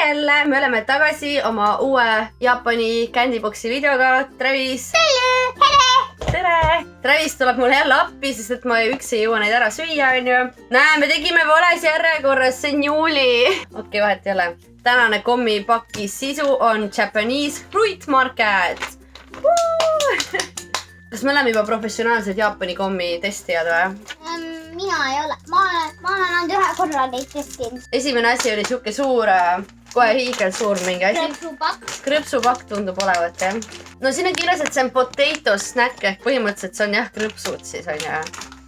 jälle, me oleme tagasi oma uue Jaapani candyboxi videoga. Travis! Tere! Travis tuleb mulle jälle appi, sest et ma üksi ei jõua neid ära süüa, onju. Näe, me tegime vales järjekorras, see on juuli. Okei, vahet ei ole. Tänane kommipaki sisu on Japanese fruit market. Kas me oleme juba professionaalsed Jaapani kommi testijad või? Mina ei ole. Ma olen ainult ühe korra neid testinud. Esimene asi oli siuke suur, kohe hiigel suur mingi asi. Krõpsupakk. Krõpsupakk tundub olevat, jah. No siin on kirjas, et see on potato snack ehk põhimõtteliselt see on jah krõpsud siis, on ju.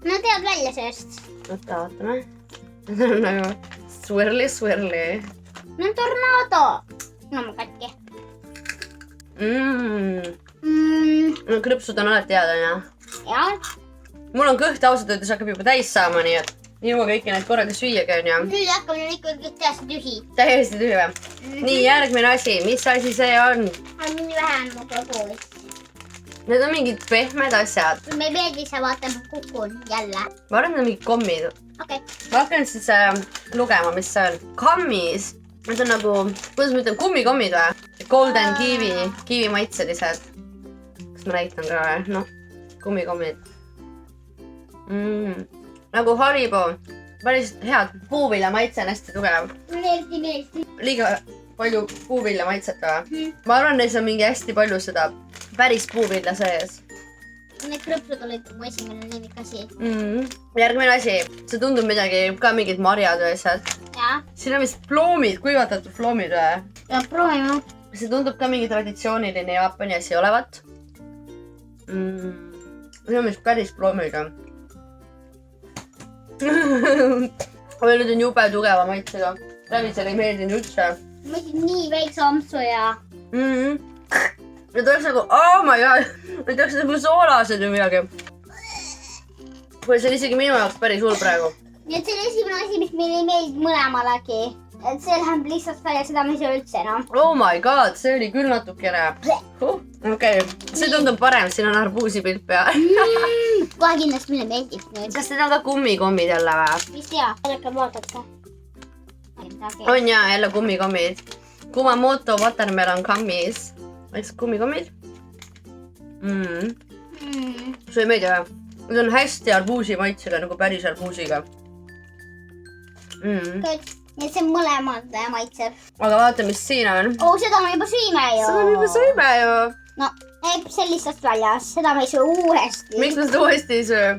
No tead välja sellest. Oota, vaatame. See on nagu swirly. No tornado. No ma katki. No krõpsud on alati head, on ju. Jah. Mul on kõht ausalt öeldes hakkab juba täis saama, nii et ei jõua kõiki neid korraga süüagi, on ju. Nüüd hakkab nüüd ikkagi täiesti tühi. Täiesti tühi või? Nii, järgmine asi. Mis asi see on? Nii vähe on mu proovis. Need on mingid pehmed asjad. Me ei meeldi, sa vaata, ma kukun jälle. Ma arvan, need on mingid kommid. Okei. Ma hakkan siis lugema, mis see on. Kammis. Need on nagu, kuidas ma ütlen, kummikommid või? Golden kiwi maitselised. Kas ma näitan ka või? Noh, kummikommid. Nagu Haribo. Päris head. Puuvilja maitse on hästi tugev. Meeldi. Liiga palju puuvilja maitset või? Ma arvan, neis on mingi hästi palju seda päris puuvilja sees. Need krõpsud olid mu esimene lemmikasi. Järgmine asi. See tundub midagi, ka mingid marjad või asjad. Jaa. Siin on vist ploomid, kuivatatud ploomid või? Ja proovime. See tundub ka mingi traditsiooniline Jaapani asi olevat. See on vist päris ploomiga. Aga nüüd on jube tugeva maitsega. Travisele ei meeldinud üldse. Ma mõtlen nii väikse ampsu ja... Need oleks nagu, oh my god, need oleks nagu soolased või midagi. Kuule, see on isegi minu jaoks päris hull praegu. Nii et see on esimene asi, mis meil ei meeldi mõlemalegi. Et see läheb lihtsalt välja, seda me ei saa üldse enam. Oh my god, see oli küll natukene. Okei, see tundub parem, siin on arbuusi pilt peal. Kohe kindlasti mulle meeldib nüüd. Kas need on ka kummikommid jälle või? Mis tea, hakkab vaadata. On jaa, jälle kummikommid. Kumamoto watermelon gummies. Eks kummikommid? See ei meeldi või? Need on hästi arbuusi maitsega, nagu päris arbuusiga. Nii et see mõlemad maitseb. Aga vaata, mis siin on. Seda me juba sõime ju. Seda me juba sõime ju. No, see on lihtsalt väljas. Seda me ei söö uuesti. Miks me seda uuesti ei söö?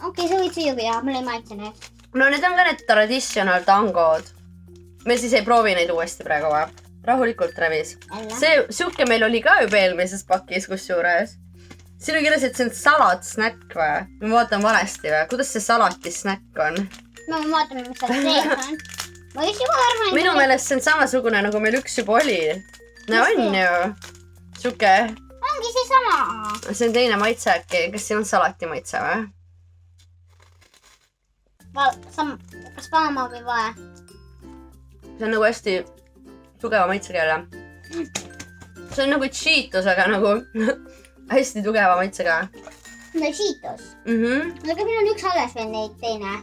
Okei, sa võid süüa ja mulle ei maitse need. No need on ka need traditional tangod. Me siis ei proovi neid uuesti praegu või? Rahulikult, Travis. See siuke meil oli ka juba eelmises pakis kusjuures. Siin on kirjas, et see on salatsnäkk või? Ma vaatan valesti või? Kuidas see salatisnäkk on? No me vaatame, mis seal sees on. Ma just juba arvan, minu meelest see on samasugune, nagu meil üks juba oli. No on ju. Siuke. Ongi see sama. See on teine maitse äkki. Kas siin on salati maitse või? Kas panema või vaja? See on nagu hästi tugeva maitsega jälle. See on nagu Cheetos, aga nagu hästi tugeva maitsega. No Cheetos. Aga meil on üks alles veel neid teine.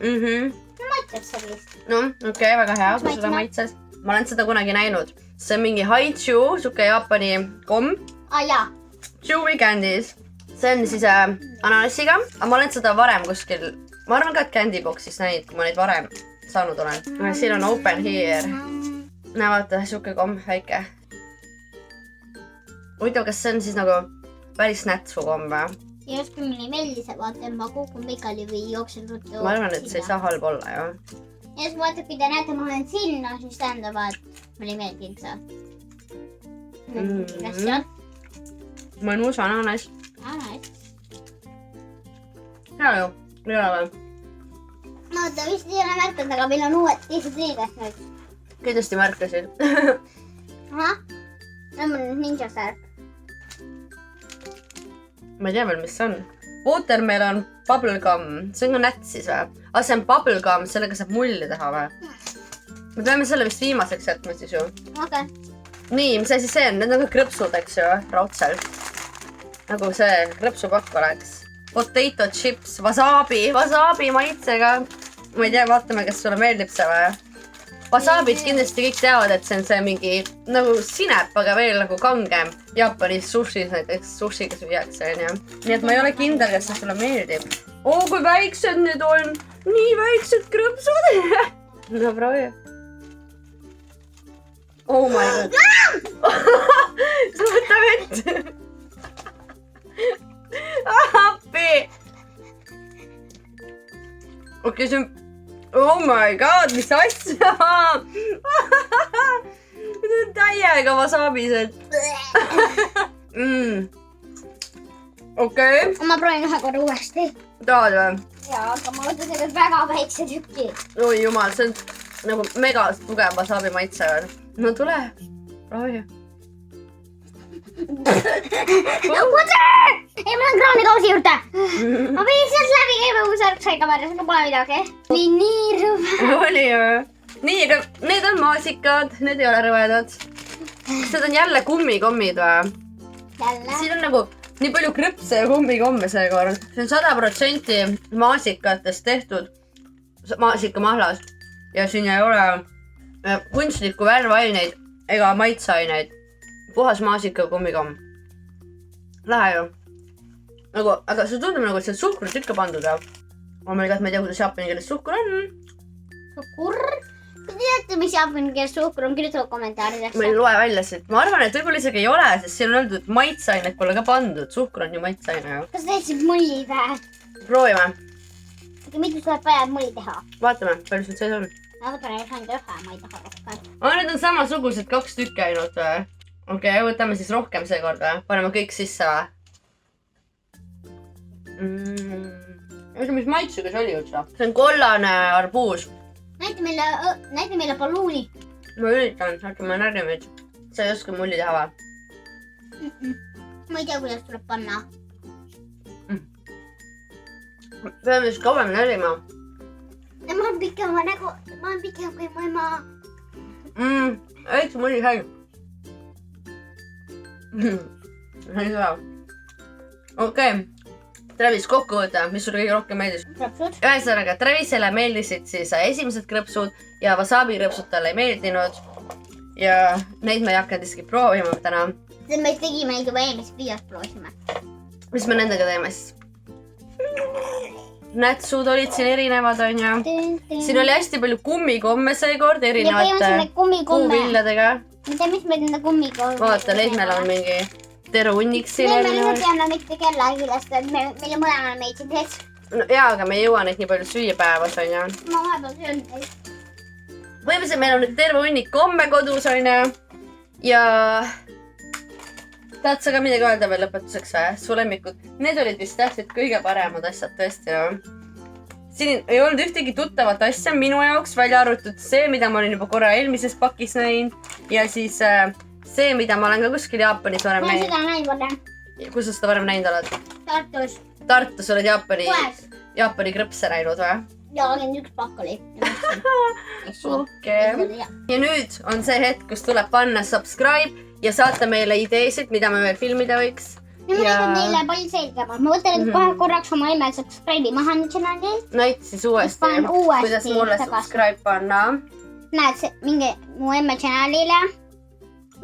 No maitseb sellist. No, okei, väga hea, kui seda maitses. Ma olen seda kunagi näinud. See on mingi haichu, suke Jaapani komm. Jaa. Chewy candies. See on siis ananassiga. Aga ma olen seda varem kuskil, ma arvan ka, et candyboxis näinud, kui ma neid varem saanud olen. Siin on open here. Näe, vaata, suke komm, väike. Huvitav, kas see on siis nagu päris nätsu komm või? Ja jos kui meile ei meeldi see, vaata, ma kukun pikali või jooksen ruttu. Ma arvan, et see ei saa halb olla, ju. Ja jos vaata, kui te näete, ma olen sinna, siis tähendab, et mulle ei meeldinud see. Kas see on? Mõnus ananas. Ananas. Hea ju, ei ole või? Ma oota, vist ei ole märkanud, aga meil on uued teised liides nüüd. Kindlasti märkasid. Ahah, see on mul ninja särk. Ma ei tea veel, mis see on. Watermelon bubblegum. See on ka nätt siis või? See on bubblegum, sellega saab mulli teha või? Me peame selle vist viimaseks jätma siis ju. Okei. Nii, mis asi see on? Need on ka krõpsud, eks ju, raudselt. Nagu see krõpsupakk oleks. Potato chips, wasabi maitsega. Ma ei tea, vaatame, kas sulle meeldib see või? Wasabi't kindlasti kõik teavad, et see on see mingi nagu sinep, aga veel nagu kangem. Jaapanis sushis näiteks sushiga süüakse, onju. Nii et ma ei ole kindel, kas see sulle meeldib. Kui väiksed need on. Nii väiksed krõpsud. No proovi. Oh my god. Sa võta vett. Appi. Okei, see on... Oh my god, mis asja? See on täiega wasabised. Okei. Ma proovin ühe korra uuesti. Tahad või? Jaa, aga ma võtan selle väga väikse tüki. Oi jumal, see on nagu mega tugev wasabi maitse. No tule, proovi. Ei, ma lähen kraanikausi juurde. Ma pidin sealt läbi käima, kui sa sai kameras, aga pole midagi. Nii rõve. Oli ju. Nii, aga need on maasikad, need ei ole rõvedad. Need on jälle kummikommid või? Jälle. Siin on nagu nii palju krõpse ja kummikomme seekord. See on 100% maasikatest tehtud maasikamahlas. Ja siin ei ole kunstlikku värvaineid ega maitseaineid. Puhas maasika kummikomm. Lähe ju. Nagu, aga see tundub nagu, et see on suhkrut ikka pandud ja. Oh my god, ma ei tea, kuidas jaapani keeles suhkur on. Suhkur? Kui teate, mis jaapani keeles suhkur on, kirjutage kommentaaridesse. Ma ei loe välja siit. Ma arvan, et võib-olla isegi ei ole, sest siin on öeldud, et maitseainet pole ka pandud. Suhkur on ju maitseaine. Kas teeksid mulli või? Proovime. Aga mitu tuleb vaja mulli teha? Vaatame, palju sul sees on. Ma võtan ainult ühe, ma ei taha rohkem. Need on samasugused 2 tükki ainult või? Okei, võtame siis rohkem seekord või? Paneme kõik sisse või? Mis maitsega see oli üldse? See on kollane arbuus. Näita meile balluuni. Ma üritan, äkki ma närrin meid. Sa ei oska mulli teha või? Ma ei tea, kuidas tuleb panna. Peame siis kauem närima. Ma olen pikem kui mu ema. Väikse mulli sai. Ei saa. Okei. Travis, kokkuvõte, mis sulle kõige rohkem meeldis? Krõpsud. Ühesõnaga, Travisele meeldisid siis esimesed krõpsud ja wasabi krõpsud talle ei meeldinud. Ja neid me ei hakanud isegi proovima täna. Me tegime neid juba eelmises videos proovisime. Mis me nendega teeme siis? Nätsud olid siin erinevad, on ju. Siin oli hästi palju kummikomme seekord erinevate kuuvilladega. Ma tea, mis meil nende kummikomme. Vaata, neid meil on mingi terve hunnik siin erinevad. erinevad. Me teame mitte kella küljest, et meile mõlemale meidsid ees. Jaa, aga me ei jõua neid nii palju süüa päevas, on ju. Ma vahepeal söön neid. Põhimõtteliselt meil on nüüd terve hunnik komme kodus, on ju. Ja tahad sa ka midagi öelda veel lõpetuseks või? Su lemmikud. Need olid vist tähtsad kõige paremad asjad tõesti. Siin ei olnud ühtegi tuttavat asja minu jaoks, välja arvatud see, mida ma olin juba korra eelmises pakis näinud. Ja siis see, mida ma olen ka kuskil Jaapanis varem näinud. Ma olen seda näinud varem. Kus sa seda varem näinud oled? Tartus. Tartus oled Jaapani krõpse näinud või? Ja 1 pakk oli. Okei. Ja nüüd on see hetk, kus tuleb panna subscribe ja saata meile ideesid, mida me veel filmida võiks. Nüüd ma näitan teile palju selgemalt. Ma võtan kohe korraks oma email subscribe'i maha nüüd channelil. Näita siis uuesti, kuidas mulle subscribe panna. Näed, minge mu email channelile.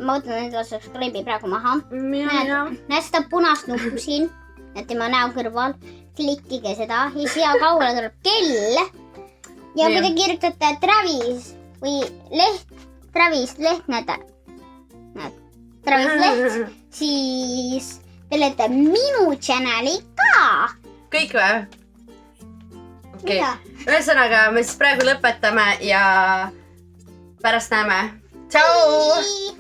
Ma võtan enda subscribe'i praegu maha. Näed seda punast nuppu siin. Näed tema näo kõrval. Klikkige seda ja siia kaugele tuleb kell. Ja kui te kirjutate Travis või Travis Lehtnädal. Näed, Travis Leht, siis te lööte minu channeli ka. Kõik või? Okei. Ühesõnaga, me siis praegu lõpetame ja pärast näeme. Tšau!